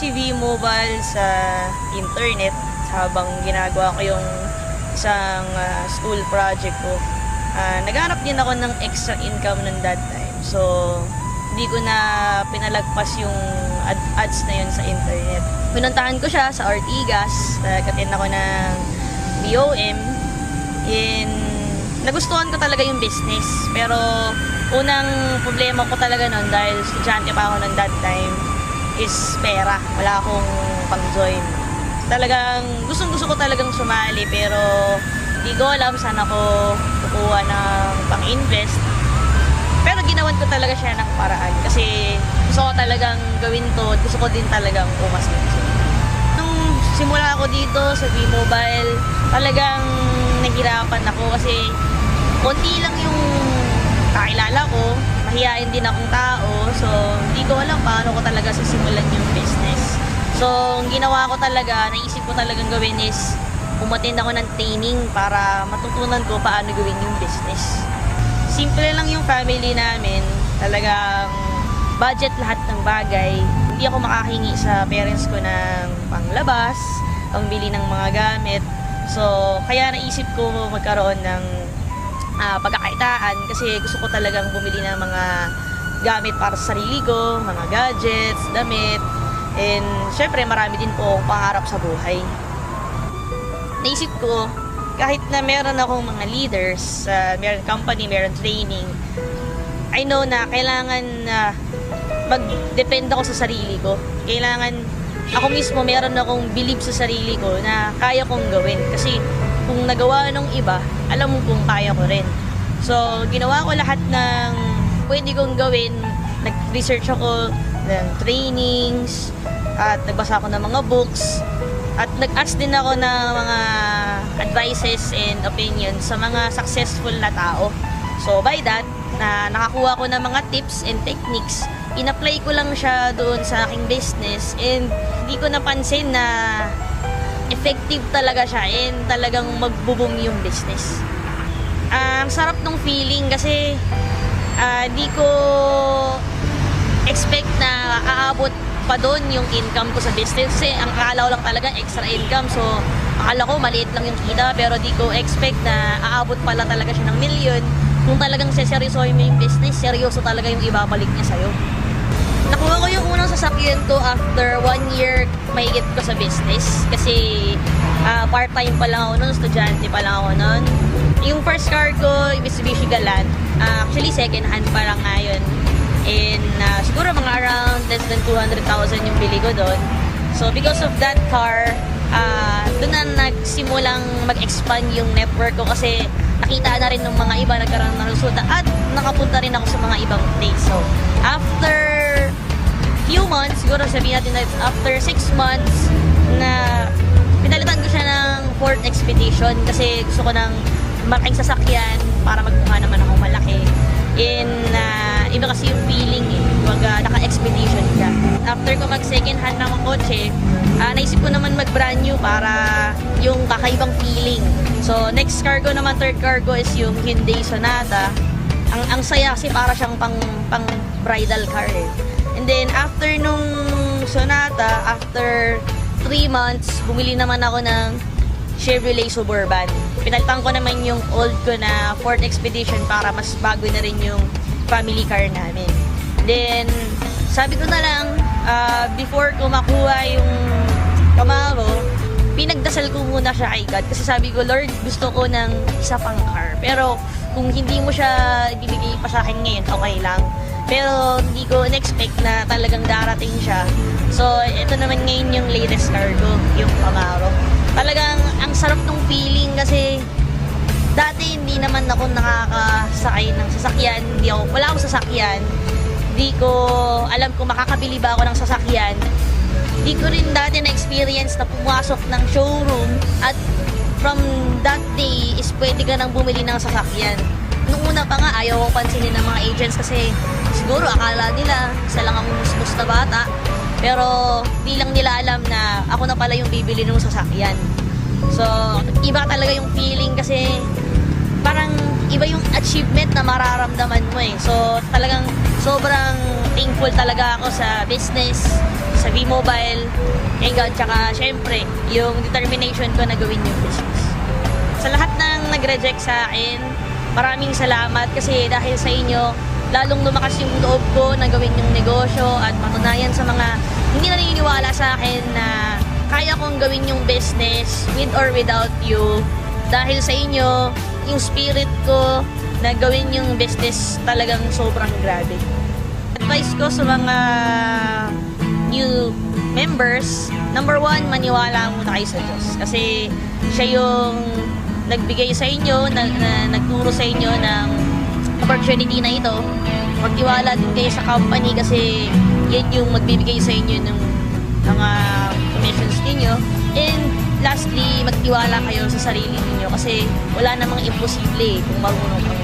si V-Mobile sa internet habang ginagawa ko yung isang school project ko. Naghanap din ako ng extra income ng that time. So, hindi ko na pinalagpas yung ads na yun sa internet. Pinuntahan ko siya sa Ortigas. Nag-attend ako ng BOM. Nagustuhan ko talaga yung business. Pero, unang problema ko talaga nun dahil estudyante pa ako ng that time is pera. Wala akong pang-join. Talagang, gustong-gusto ko talagang sumali pero hindi ko alam saan ako kukuha ng pang-invest. Pero ginawan ko talaga siya ng paraan kasi gusto ko talagang gawin to, gusto ko din talagang umasin. Nung simula ako dito sa V-Mobile, talagang nahirapan ako kasi konti lang yung kakilala ko, mahihain din akong tao, so hindi ko alam paano ko talaga sisimulan yung business. So, ang ginawa ko talaga, naisip ko talagang gawin is umattend ako ng training para matutunan ko paano gawin yung business. Simple lang yung family namin, talagang budget lahat ng bagay. Hindi ako makahingi sa parents ko ng panglabas, pangbili ng mga gamit. So, kaya naisip ko magkaroon ng pagkakaitaan kasi gusto ko talagang bumili ng mga gamit para sa sarili ko, mga gadgets, damit, and syempre marami din po akong pangarap sa buhay. Naisip ko, kahit na meron akong mga leaders, meron company, meron training, I know na kailangan mag-depend ako sa sarili ko. Kailangan ako mismo meron akong believe sa sarili ko na kaya kong gawin. Kasi kung nagawa ng iba, alam mo kung kaya ko rin. So, ginawa ko lahat ng pwede kong gawin. Nag-research ako ng trainings, at nagbasa ako ng mga books, at nag-ask din ako ng mga advices and opinions sa mga successful na tao. So, by that, nakakuha ko ng mga tips and techniques, in-apply ko lang siya doon sa aking business, and hindi ko napansin na effective talaga siya and talagang magbo-boom yung business. Ang sarap ng feeling kasi di ko expect na aabot pa doon yung income ko sa business kasi ang akala ko lang talaga extra income, so akala ko maliit lang yung kita pero di ko expect na aabot pala talaga siya ng milyon. Kung talagang seryosohin mo yung business, seryoso talaga yung ibabalik niya sa'yo. Nakuha ko yung unang sasakyan ko after 1 year mahigit ko sa business kasi part-time pa lang ako nun, estudyante pa lang ako nun. Yung first car ko, Mitsubishi Galant, actually second hand pa lang ngayon. And siguro mga around less than 200,000 yung bili ko doon. So because of that car, doon na nagsimulang mag-expand yung network ko kasi nakita na rin ng mga iba, nagkaroon ng resulta at nakapunta rin ako sa mga ibang place. So after few months, siguro sabihin natin na after 6 months na pinalitan ko siya ng Ford Expedition kasi gusto ko ng malaking sasakyan para magmukha naman ako malaki. Iba kasi yung feeling naka-expedition ka. After ko mag second hand ng kotse, naisip ko naman mag brand new para yung kakaibang feeling. So next car ko naman, third car ko is yung Hyundai Sonata. Ang saya kasi para siyang pang bridal car eh. And then after nung Sonata, after 3 months, bumili naman ako ng Chevrolet Suburban. Pinalitan ko naman yung old ko na Ford Expedition para mas bago na rin yung family car namin. Then, sabi ko na lang, before ko makuha yung Camaro, pinagdasal ko muna siya kay God. Kasi sabi ko, Lord, gusto ko ng isa pang car. Pero, kung hindi mo siya ibibigay pa sa akin ngayon, okay lang. Pero, hindi ko in-expect na talagang darating siya. So, ito naman ngayon yung latest car ko, yung Camaro. Talagang, ang sarap ng feeling kasi dati hindi naman ako nakakasakay ng sasakyan. Wala akong sasakyan. Hindi ko alam kung makakabili ba ako ng sasakyan. Hindi ko rin dati na-experience na pumasok ng showroom at from that day is pwede ka nang bumili ng sasakyan. Nung una pa nga, ayaw ko pansinin ng mga agents kasi siguro akala nila isa lang ang musmus na bata. Pero di lang nila alam na ako na pala yung bibili ng sasakyan. So, iba talaga yung feeling kasi parang iba yung achievement na mararamdaman mo eh. So, talagang sobrang thankful talaga ako sa business, sa V-Mobile, and tsaka syempre, yung determination ko na gawin yung business. Sa lahat ng nag-reject sa akin, maraming salamat kasi dahil sa inyo, lalong lumakas yung loob ko na gawin yung negosyo at matunayan sa mga hindi naniniwala sa akin na kaya kong gawin yung business with or without you. Dahil sa inyo, yung spirit ko na gawin yung business talagang sobrang grabe. Advice ko sa mga new members, number 1, maniwala muna kayo sa Diyos. Kasi siya yung nagbigay sa inyo, nagturo sa inyo ng opportunity na ito. Magtiwala din kayo sa company kasi yan yung magbibigay sa inyo ng mga commissions ninyo. And lastly, magtiwala kayo sa sarili ninyo kasi wala namang imposible kung marunong kang